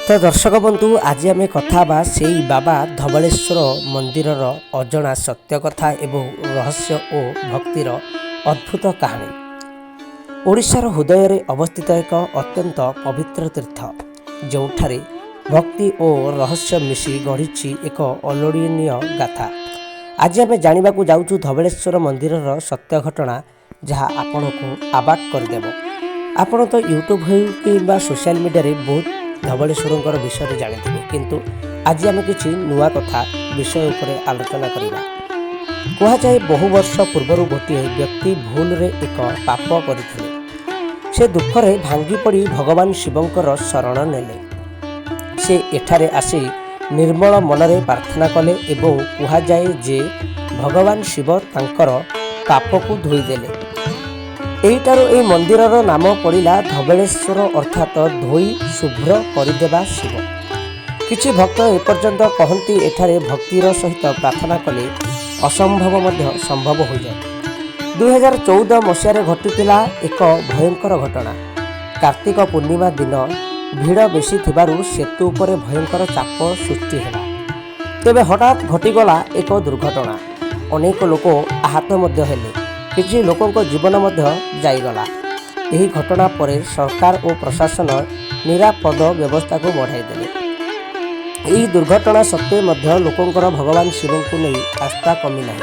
तो दर्शक बंधु आज आम कथा से बाबा धवलेश्वर मंदिर अजणा सत्य कथा एवं रहस्य और भक्तिर अद्भुत कहानी। ओडिशार हृदय में अवस्थित एक अत्यंत पवित्र तीर्थ जोठारे भक्ति और रहस्य मिशी गढ़ी एक अलौणीय गाथा। आज आम जाना जाऊँ धवलेश्वर मंदिर सत्य घटना जहाँ आपण को आबाक करदेव। आपण तो यूट्यूब हो कि सोशल मीडिया रे बहुत धवलेश्वर विषय जानी किंतु आज आम किसी नुआ कथा विषय उपरे आलोचना करवा। कहुए बहु वर्ष पूर्वर गोटे व्यक्ति भूल रे एक पाप करथिले। से दुखरे भांगी पड़ी भगवान शिवंकर शरण नेले। से एठारे आसी निर्मल मनरे प्रार्थना कले एवं कहुए जे भगवान शिव तांकर पाप को धोईदेले। एइटारो ए मंदिर नाम पड़ा धवलेश्वर अर्थात धोई शुभ्र करदेवा शिव। किछि भक्त एपर्यंत कहती एठारे भक्तिर सहित प्रार्थना कले असंभव मध्य संभव हो जाए। 2014 मसीह घटीला एक भयंकर घटना। कार्तिक पूर्णिमा दिन भीड़ बेसी थिबारु सेतु उपरे भयंकर चाप सृष्टि हैला। तेबे हठात घटीगला एक दुर्घटना। अनेक लोक आहत मध्य हेले। किछि लोकंको जीवन मध्य जाइगला। यही घटना पर सरकार और प्रशासन निरापद व्यवस्था को बढ़ाई देले। यही दुर्घटना सत्वे मध्य लोकंकर भगवान शिव को नहीं आस्था कमी ना।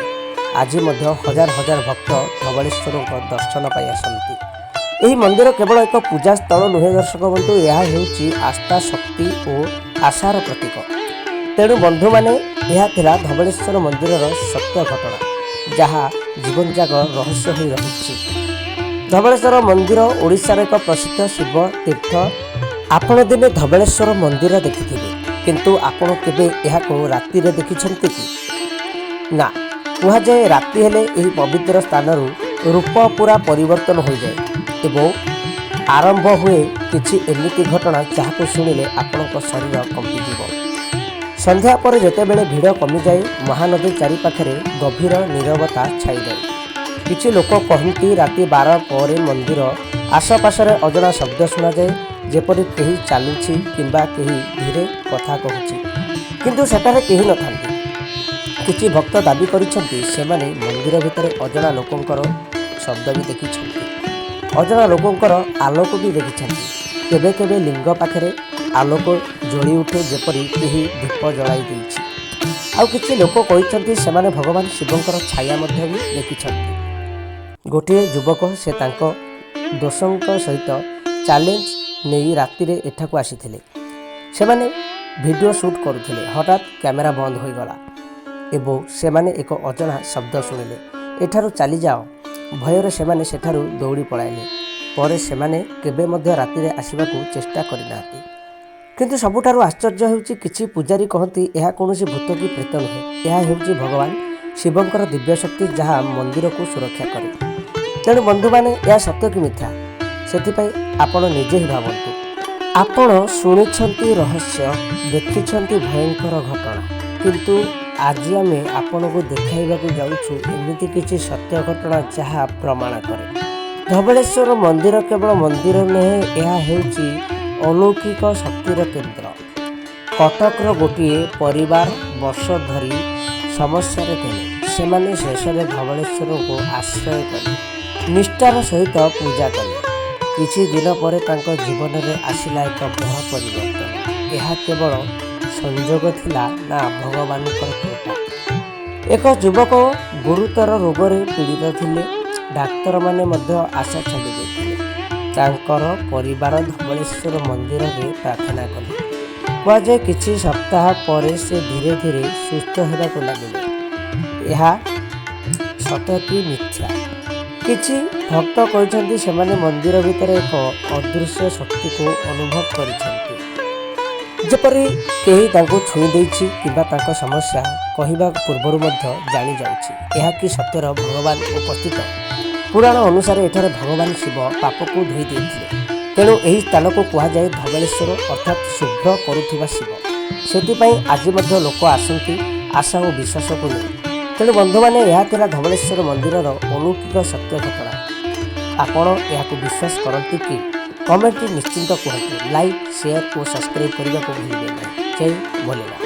आज मध्य हजार हजार भक्त धवलेश्वर दर्शन पाई आसती। यही मंदिर केवल एक पूजा स्थल नुहे दर्शक बंधु, यह हेउची आस्था शक्ति और आशार प्रतीक। तेणु बंधु माने यह थिला धवलेश्वर मंदिर सत्य घटना जहाँ जीवन जाग रहस्य हो रही। धवलेश्वर मंदिर ओडिशार एक प्रसिद्ध शिव तीर्थ। आपण दिने धवलेश्वर मंदिर देखिथिबे किंतु आपण केबे एहाको राति रे देखिछन्ति कि ना? कुहा जाए राति हेले एही पवित्र स्थान रूप पूरा परिवर्तन हो जाए एवं आरंभ हुए किछि एमिति घटना जहाको शुणिले आपणक शरीर कंपिजिବ। संध्या पर जेतेबेले भीड़ कमी जाए महानदी चारि पाखरे गभीर नीरवता छाई जाए। किछि लोक कहती राति 12 पर मंदिर आसपासरे अजଣା शब्द शुणा जाए जेपरि केही चालुछि किंबा केही धीरे कथा कहूछि किंतु सेटारे केही नथांती। किछि भक्त दाबी करिसेंती सेमाने मंदिर भितरे अजଣା लोकंकर शब्द भी देखिछंती, अजଣା लोकंकर आलोक भी देखिछंती। केबे केबे लिंग पाखरे आलोक जली उठे जेपरि केही दीप जलाई देछि। आउ किछि लोक कहिसंती सेमाने भगवान शिवंकर छाया मध्य भी देखिछंती। गोटे युवक से तांको दोषंक सहित चैलेंज नहीं राति रे एठाकू आसीथिले। सेमाने वीडियो शूट करुथिले। हठात कैमेरा बंद हो गला एवं सेमाने एक अजଣା शब्द शुणिले, एठारू चली जाओ। भयर सेमाने सेठारू दौड़ी पळाइले। परे सेमाने केबे मध्य राति रे आसीबाकू चेष्टा करिनाहांती। किंतु सबुठारु आश्चर्य हेउची किछि पुजारी कहती यह कौनसी भूत की प्रेत नुहे, यह हेउची भगवान शिवंकर दिव्य शक्ति जहाँ मंदिर को सुरक्षा करे। तेणु बंधु माने यह सत्य कि मिथ्या सेथिपाई आपण निजे ही भावन्तु। आपण शुणिछंती रहस्य, देखिछंती भयंकर घटना, किंतु आज आमे आपण को देखाइबाकू जाउछु एमिति किछि सत्य घटना जहाँ प्रमाण करे। धवलेश्वर मंदिर केवल मंदिर नुहे, यह हेउची अलौकिक शक्तिर केन्द्र। कटकर गोटे परिवार वर्ष धरी समस्या थे। सेमाने शेष में धवलेश्वर को आश्रय कले, निष्ठार सहित पूजा कले। किछि दिन पर तांको जीवन में आसिला एक बड़ परिवर्तन। यह केवल संजोग थिला ना भगवान कृपा। एक युवक गुरुतर रोगरे पीड़ित थिले। डाक्तर माने मध्य आशा छाड़ी देथिले। तांकर परिवार धवलेश्वर मंदिर में प्रार्थना कले। कहुए किछि सप्ताह पर से धीरे धीरे सुस्थ होगाक लगे। यह सत कि मिथ्या? किछि भक्त कहते सेमाने मंदिर भितर एक अदृश्य शक्ति को अनुभव करिसेंती। जेपरि केही तांको छुई देछि किबा तांको समस्या कहिबा पूर्वरु मध्य जानि जाउछि। यह कि सत्यर भगवान उपस्थित। पुराण अनुसार एठारे भगवान शिव पाप को धोई देथिले। तेणु यही स्थान को कहुए धवलेश्वर अर्थात शुभ्र करुथिबा शिव। सेथिपाई आज मध्य लोक आसंती आशा और विश्वास को नहीं। तेणु बंधु माने यह थिला धवलेश्वर मंदिर अलौकिक सत्य घटना। आपण यहाको विश्वास करती कि କମେଣ୍ଟରେ ନିଶ୍ଚିନ୍ତ କୁହନ୍ତୁ। ଲାଇକ୍ ସେୟାର ଓ ସବସ୍କ୍ରାଇବ୍ କରିବାକୁ ଭୁଲିବେ ନାହିଁ। ଜୟ ଭୋଲେନାଥ।